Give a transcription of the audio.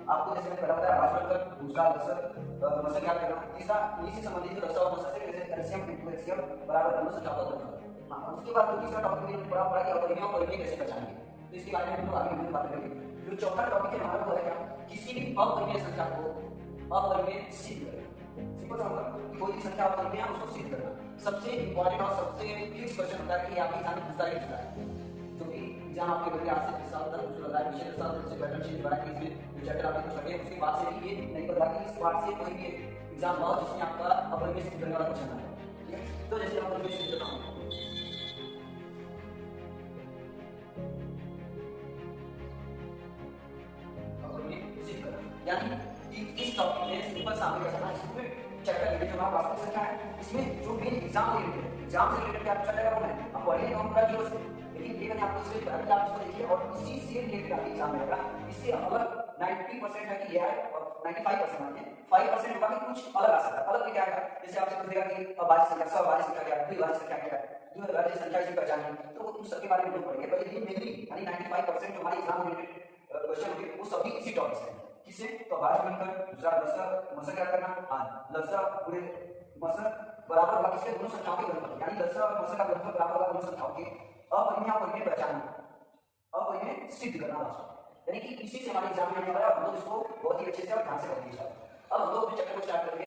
आपको जैसे मैंने पहला बताया भाषण, दूसरा लसर, मसक याद करना, तीसरा इन्हीं से संबंधित जो लसर और मसक से जैसे कैल्शियम इंटू एचसीएल बराबर दोनों संख्या का गुणनफल। हाँ, उसके बाद जो तीसरा टॉपिक मैंने पढ़ा कि अपरिमेय और परिमेय कैसे पहचानेंगे, तो इसके बारे में हम लोग आगे वीडियो में बात करेंगे। जो चौथा टॉपिक है हमारा वो है क्या, किसी भी अपरिमेय संख्या को अपरिमेय सिद्ध करें। सिंपल सा मतलब कि कोई भी संख्या अपरिमेय है उसको सिद्ध करना। सबसे इंपॉर्टेंट और सबसे फिक्स क्वेश्चन होता है कि आपके एग्जाम में पूछता है, जो कि एग्जाम आपके बल्कि आज से 3 साल तक मुझे लगा है विषय के साथ से पैटर्न चेंज हो रहा है कि इसमें जो चैप्टर आपके छठे उसके बाद से भी ये नहीं पता कि इस पार्ट से कोई भी एग्जाम हुआ जिसमें आपका अपरिमेय सिद्ध करने वाला क्वेश्चन आया। ठीक है, तो जैसे हम अपरिमेय सिद्ध करना है, यानी कि इस टॉपिक में सिंपल सा आपको समझना है। इसमें चैप्टर लिखे जो हमारा वास्तविक संख्या है, इसमें जो मेन एग्जाम से रिलेटेड क्या पूछा जाएगा वो है आपको पढ़ने का पूरा जीरो से, लेकिन ये मैंने आपको इसलिए बता दिया, आप इसको देखिए और इसी से रिलेटेड आपके एग्जाम में आएगा। इससे अलग 90% है कि ये है और 95% है, 5% होगा कि कुछ अलग आ सकता है। अलग क्या है, जैसे आपसे पूछेगा कि अभाज्य संख्या, सहभाज्य संख्या क्या है, द्विभाज्य संख्या क्या है, द्विभाज्य संख्या की पहचान है, तो वो उन सबके बारे में लोग पढ़ेंगे। पर ये मेनली यानी 95% जो हमारे एग्जाम रिलेटेड क्वेश्चन होंगे वो सभी इसी टॉपिक से हैं। किसे तो भाज्य बनकर दूसरा लसर मसक याद करना, लसर पूरे मसक बराबर होगा किसके, दोनों संख्याओं के गुणनफल, यानी लसर और मसक का गुणनफल बराबर होगा दोनों संख्याओं के। अपरिमेय और परिमेय पहचानना, अपरिमेय सिद्ध करना वास्तव, यानी कि इसी से हमारे एग्जाम में आने वाला है। हम लोग इसको बहुत ही अच्छे से और ध्यान से पढ़ेंगे। अब हम लोग चैप्टर को स्टार्ट करेंगे।